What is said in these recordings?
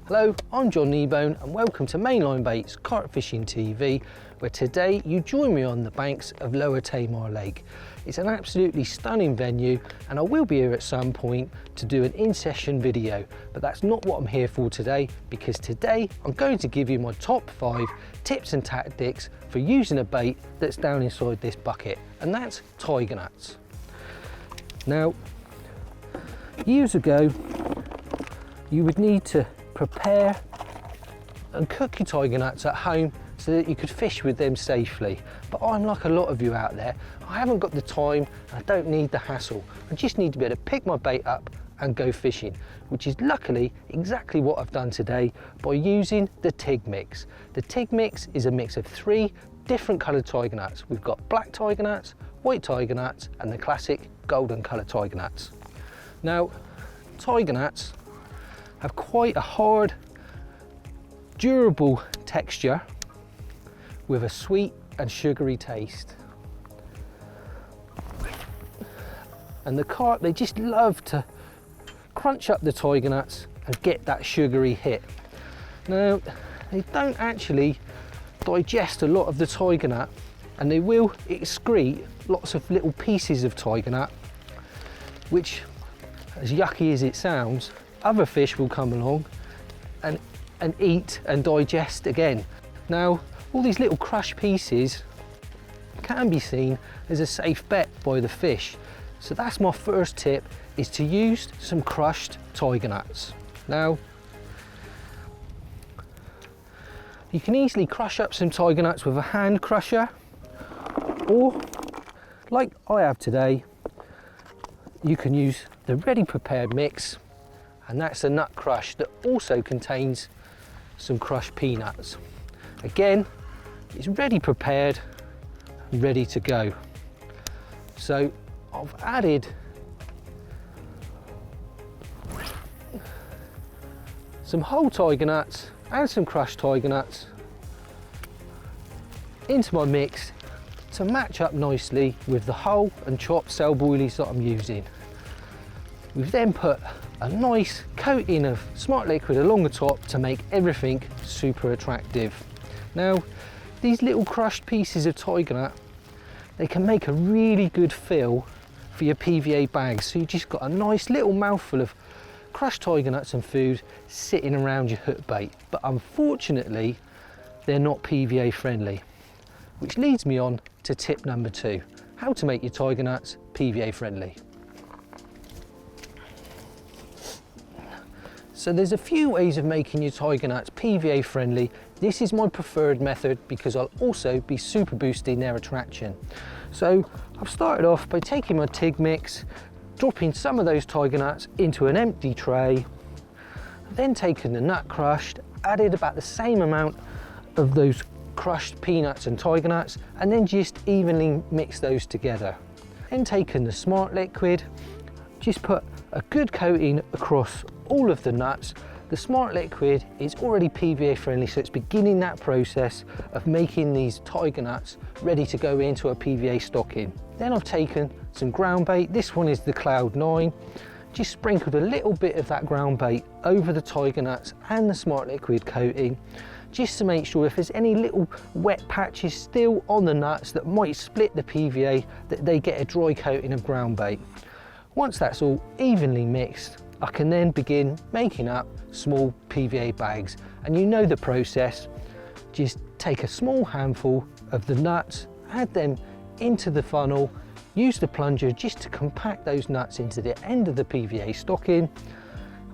Hello, I'm John Kneebone and welcome to Mainline Baits Carp Fishing TV, where today you join me on the banks of Lower Tamar Lake. It's an absolutely stunning venue and I will be here at some point to do an in-session video, but that's not what I'm here for today, because today I'm going to give you my top 5 tips and tactics for using a bait that's down inside this bucket, and that's tiger nuts. Now, years ago you would need to prepare and cook your tiger nuts at home so that you could fish with them safely. But I'm like a lot of you out there, I haven't got the time and I don't need the hassle. I just need to be able to pick my bait up and go fishing, which is luckily exactly what I've done today by using the TIGMIX. The TIGMIX is a mix of 3 different coloured tiger nuts. We've got black tiger nuts, white tiger nuts and the classic golden coloured tiger nuts. Now, tiger nuts have quite a hard, durable texture with a sweet and sugary taste. And the carp, they just love to crunch up the tiger nuts and get that sugary hit. Now, they don't actually digest a lot of the tiger nut, and they will excrete lots of little pieces of tiger nut, which, as yucky as it sounds, other fish will come along and eat and digest again. Now, all these little crushed pieces can be seen as a safe bet by the fish. So that's my first tip, is to use some crushed tiger nuts. Now, you can easily crush up some tiger nuts with a hand crusher, or like I have today, you can use the ready prepared mix, and that's a NUTCRUSH that also contains some crushed peanuts. Again, it's ready prepared, ready to go. So I've added some whole tiger nuts and some crushed tiger nuts into my mix to match up nicely with the whole and chopped cell boilies that I'm using. We've then put a nice coating of smart liquid along the top to make everything super attractive. Now, these little crushed pieces of tiger nut, they can make a really good fill for your PVA bags. So you've just got a nice little mouthful of crushed tiger nuts and food sitting around your hook bait. But unfortunately, they're not PVA friendly, which leads me on to tip number 2, how to make your tiger nuts PVA friendly. So there's a few ways of making your tiger nuts PVA friendly. This is my preferred method because I'll also be super boosting their attraction. So I've started off by taking my TIGMIX, dropping some of those tiger nuts into an empty tray, then taken the NUTCRUSH, added about the same amount of those crushed peanuts and tiger nuts, and then just evenly mix those together. Then taken the smart liquid, just put a good coating across all of the nuts. The smart liquid is already PVA friendly, so it's beginning that process of making these tiger nuts ready to go into a PVA stocking. Then I've taken some ground bait. This one is the Cloud 9. Just sprinkled a little bit of that ground bait over the tiger nuts and the smart liquid coating, just to make sure if there's any little wet patches still on the nuts that might split the PVA, that they get a dry coating of ground bait. Once that's all evenly mixed, I can then begin making up small PVA bags. And you know the process. Just take a small handful of the nuts, add them into the funnel, use the plunger just to compact those nuts into the end of the PVA stocking,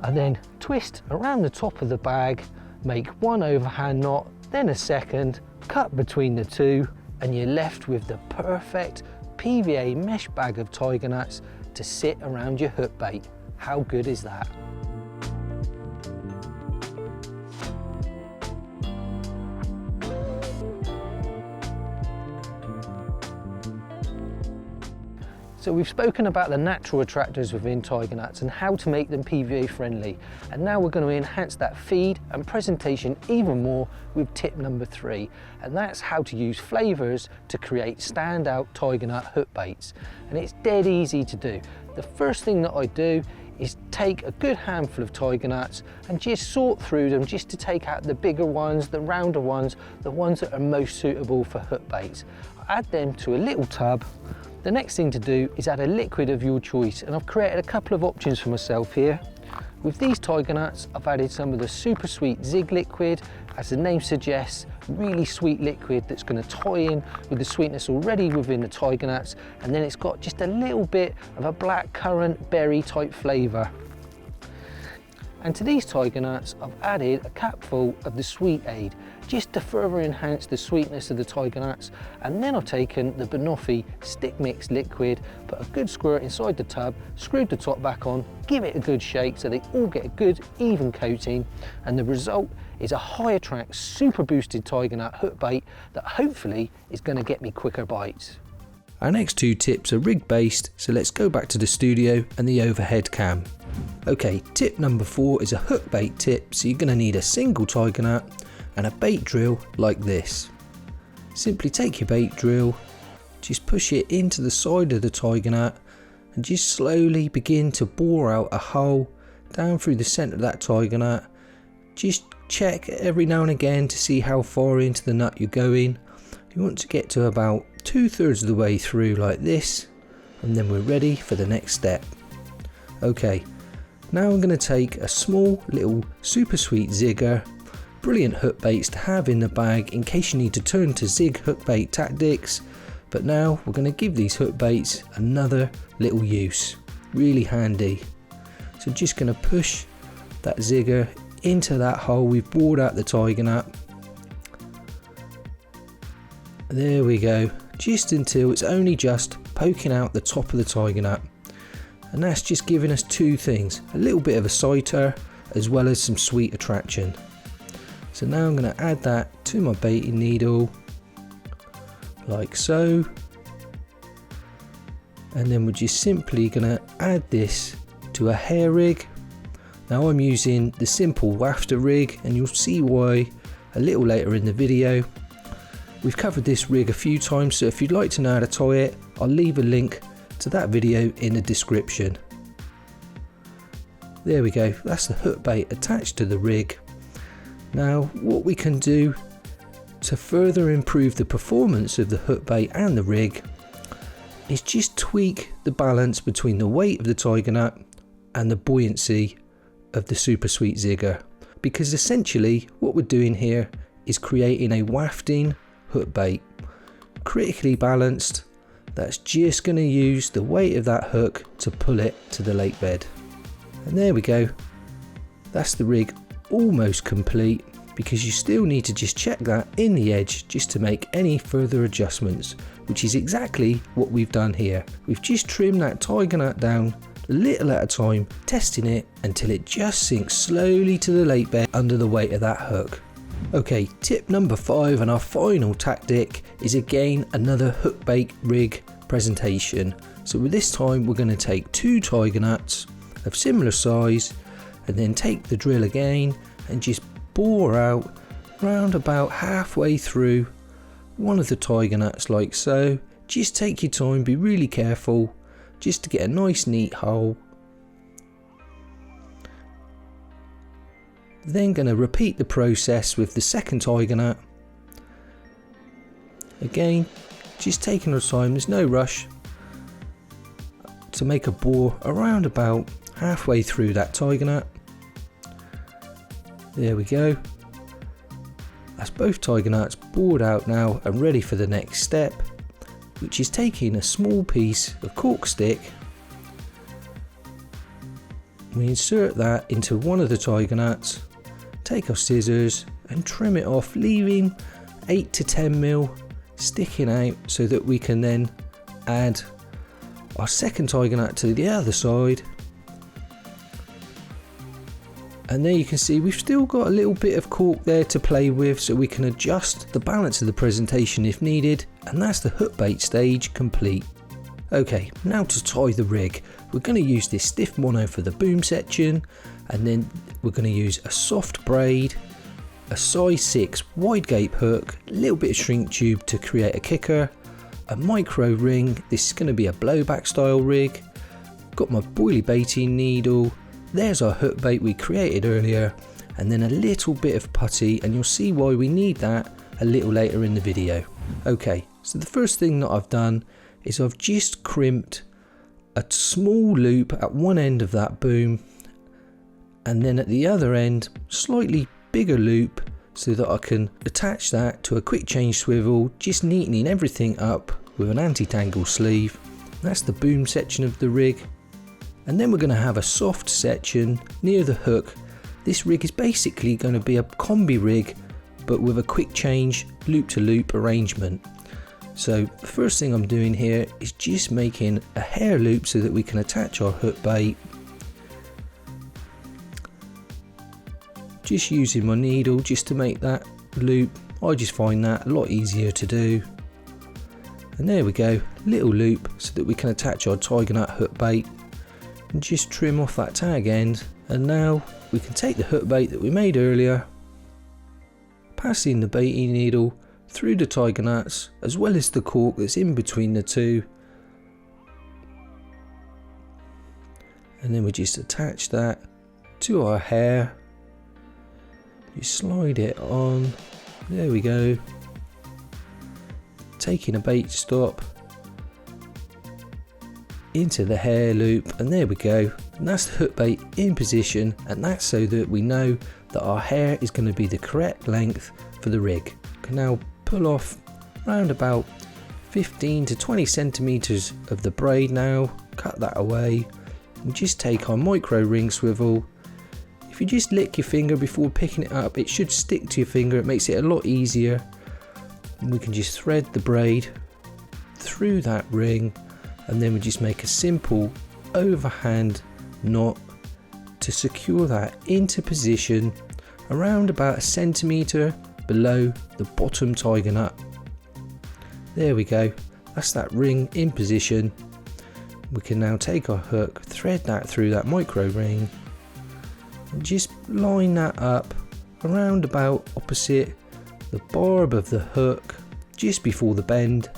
and then twist around the top of the bag, make one overhand knot, then a second, cut between the two, and you're left with the perfect PVA mesh bag of tiger nuts to sit around your hook bait. How good is that? So we've spoken about the natural attractors within tiger nuts and how to make them PVA friendly. And now we're going to enhance that feed and presentation even more with tip number 3. And that's how to use flavors to create standout tiger nut hook baits. And it's dead easy to do. The first thing that I do is take a good handful of tiger nuts and just sort through them just to take out the bigger ones, the rounder ones, the ones that are most suitable for hook baits. Add them to a little tub. The next thing to do is add a liquid of your choice, and I've created a couple of options for myself here. With these tiger nuts, I've added some of the super sweet Zig liquid. As the name suggests, really sweet liquid that's going to tie in with the sweetness already within the tiger nuts, and then it's got just a little bit of a black currant berry type flavour. And to these tiger nuts, I've added a capful of the Sweet Aid, just to further enhance the sweetness of the tiger nuts. And then I've taken the Banoffee stick mix liquid, put a good squirt inside the tub, screwed the top back on, give it a good shake so they all get a good even coating, and the result is a high attract, super boosted tiger nut hook bait that hopefully is going to get me quicker bites. Our next two tips are rig based, so let's go back to the studio and the overhead cam. Okay, tip number 4 is a hook bait tip, so you're going to need a single tiger nut and a bait drill like this. Simply take your bait drill, just push it into the side of the tiger nut and just slowly begin to bore out a hole down through the centre of that tiger nut. Just check every now and again to see how far into the nut you're going. You want to get to about 2/3 of the way through like this, and then we're ready for the next step. Okay, now I'm going to take a small little super sweet zigger. Brilliant hook baits to have in the bag in case you need to turn to zig hook bait tactics, but now we're going to give these hook baits another little use. Really handy. So just going to push that zigger into that hole we've bored out the tiger nut. There we go, just until it's only just poking out the top of the tiger nut. And that's just giving us two things, a little bit of a sighter as well as some sweet attraction. So now I'm going to add that to my baiting needle like so, and then we're just simply going to add this to a hair rig. Now I'm using the simple wafter rig, and you'll see why a little later in the video. We've covered this rig a few times, so if you'd like to know how to tie it, I'll leave a link to that video in the description. There we go, that's the hook bait attached to the rig. Now what we can do to further improve the performance of the hook bait and the rig is just tweak the balance between the weight of the tiger nut and the buoyancy of the super sweet zigger, because essentially what we're doing here is creating a wafting hook bait, critically balanced, that's just going to use the weight of that hook to pull it to the lake bed. And there we go, that's the rig almost complete, because you still need to just check that in the edge just to make any further adjustments, which is exactly what we've done here. We've just trimmed that tiger nut down a little at a time, testing it until it just sinks slowly to the lake bed under the weight of that hook. Okay, tip number 5 and our final tactic is again another hook bait rig presentation. So with this time we're going to take 2 tiger nuts of similar size and then take the drill again and just bore out round about halfway through one of the tiger nuts like so. Just take your time, be really careful just to get a nice neat hole. Then going to repeat the process with the second tiger nut. Again, just taking our time, there's no rush, to make a bore around about halfway through that tiger nut. There we go. That's both tiger nuts bored out now and ready for the next step, which is taking a small piece of cork stick. We insert that into one of the tiger nuts, take our scissors and trim it off, leaving 8 to 10 mil sticking out so that we can then add our second tiger nut to the other side. And there you can see we've still got a little bit of cork there to play with, so we can adjust the balance of the presentation if needed, and that's the hook bait stage complete. Okay, now to tie the rig. We're going to use this stiff mono for the boom section, and then we're going to use a soft braid, a size 6 wide gape hook, a little bit of shrink tube to create a kicker, a micro ring, this is going to be a blowback style rig, got my boilie baiting needle, there's our hook bait we created earlier, and then a little bit of putty, and you'll see why we need that a little later in the video. Okay, so the first thing that I've done is I've just crimped a small loop at one end of that boom, and then at the other end slightly bigger loop, so that I can attach that to a quick change swivel, just neatening everything up with an anti-tangle sleeve. That's the boom section of the rig. And then we're going to have a soft section near the hook. This rig is basically going to be a combi rig, but with a quick change loop to loop arrangement. So the first thing I'm doing here is just making a hair loop so that we can attach our hook bait. Just using my needle just to make that loop. I just find that a lot easier to do. And there we go, little loop so that we can attach our TIGMIX hook bait, and just trim off that tag end. And now we can take the hook bait that we made earlier, passing the baiting needle through the TIGMIX as well as the cork that's in between the two, and then we just attach that to our hair. You slide it on, there we go, taking a bait stop into the hair loop, and there we go, and that's the hook bait in position, and that's so that we know that our hair is going to be the correct length for the rig. We can now pull off around about 15 to 20 centimeters of the braid now, cut that away, and just take our micro ring swivel. If you just lick your finger before picking it up, it should stick to your finger, it makes it a lot easier. And we can just thread the braid through that ring, and then we just make a simple overhand knot to secure that into position around about a centimetre below the bottom TIGMIX. There we go, that's that ring in position. We can now take our hook, thread that through that micro ring, and just line that up around about opposite the barb of the hook, just before the bend.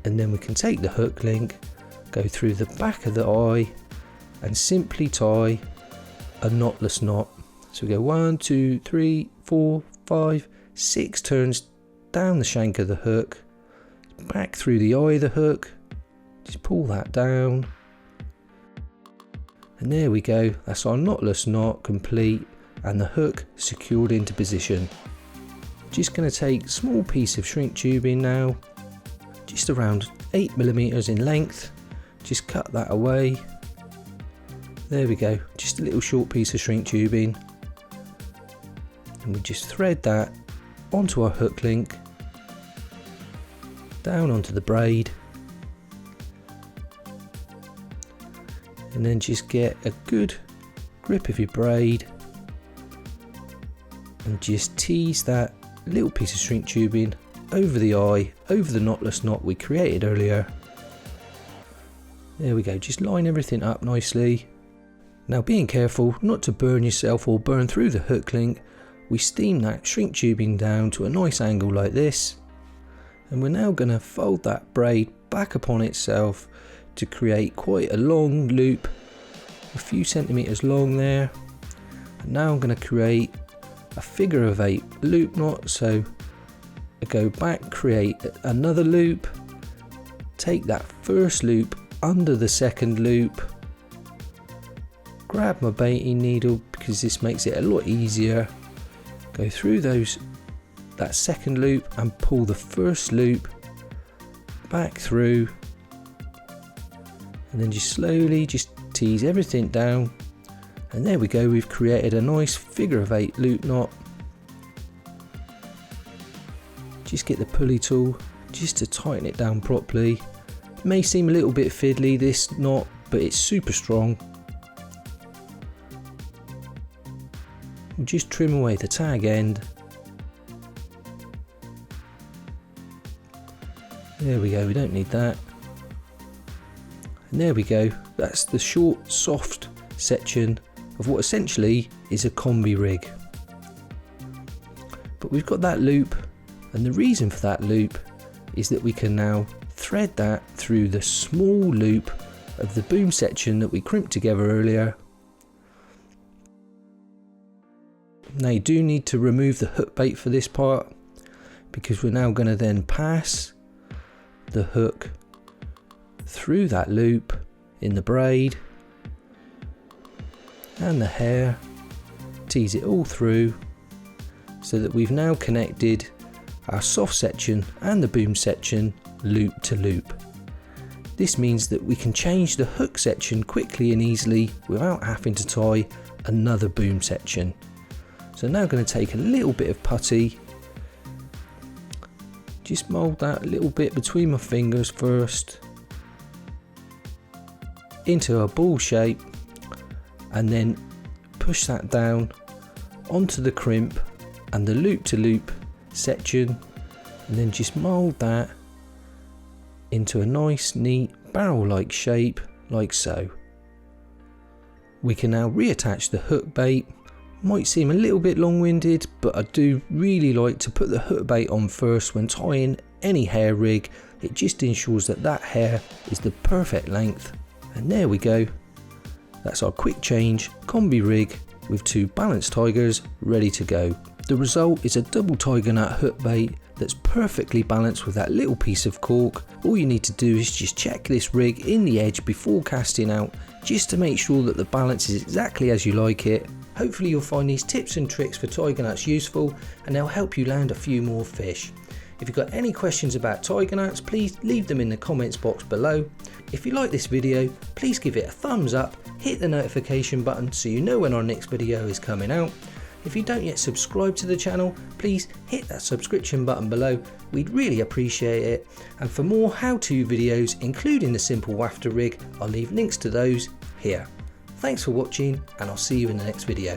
And then we can take the hook link, go through the back of the eye, and simply tie a knotless knot. So we go 1, 2, 3, 4, 5, 6 turns down the shank of the hook, back through the eye of the hook, just pull that down, and there we go, that's our knotless knot complete and the hook secured into position. Just going to take a small piece of shrink tubing now, just around 8mm in length, just cut that away. There we go, just a little short piece of shrink tubing, and we just thread that onto our hook link, down onto the braid, and then just get a good grip of your braid and just tease that little piece of shrink tubing over the eye, over the knotless knot we created earlier. There we go, just line everything up nicely. Now, being careful not to burn yourself or burn through the hook link, we steam that shrink tubing down to a nice angle like this, and we're now going to fold that braid back upon itself to create quite a long loop, a few centimeters long there. And now I'm going to create a figure of 8 loop knot, so I go back, create another loop, take that first loop under the second loop, grab my baiting needle because this makes it a lot easier, go through that second loop and pull the first loop back through, and then just slowly just tease everything down, and there we go, we've created a nice figure of 8 loop knot. Just get the pulley tool just to tighten it down properly. It may seem a little bit fiddly, this knot, but it's super strong. We'll just trim away the tag end. There we go, we don't need that. And there we go, that's the short, soft section of what essentially is a combi rig. But we've got that loop, and the reason for that loop is that we can now thread that through the small loop of the boom section that we crimped together earlier. Now you do need to remove the hook bait for this part, because we're now going to then pass the hook through that loop in the braid and the hair, tease it all through, so that we've now connected our soft section and the boom section loop to loop. This means that we can change the hook section quickly and easily without having to tie another boom section. So now I'm going to take a little bit of putty, just mould that little bit between my fingers first into a ball shape, and then push that down onto the crimp and the loop to loop section, and then just mould that into a nice neat barrel like shape like so. We can now reattach the hook bait. Might seem a little bit long-winded, but I do really like to put the hook bait on first when tying any hair rig. It just ensures that that hair is the perfect length. And there we go. That's our quick change combi rig with 2 balanced tigers ready to go. The result is a double tiger nut hook bait that's perfectly balanced with that little piece of cork. All you need to do is just check this rig in the edge before casting out, just to make sure that the balance is exactly as you like it. Hopefully you'll find these tips and tricks for tiger nuts useful, and they'll help you land a few more fish. If you've got any questions about tiger nuts, please leave them in the comments box below. If you like this video, please give it a thumbs up, hit the notification button so you know when our next video is coming out. If you don't yet subscribe to the channel, please hit that subscription button below. We'd really appreciate it. And for more how-to videos, including the simple wafter rig, I'll leave links to those here. Thanks for watching, and I'll see you in the next video.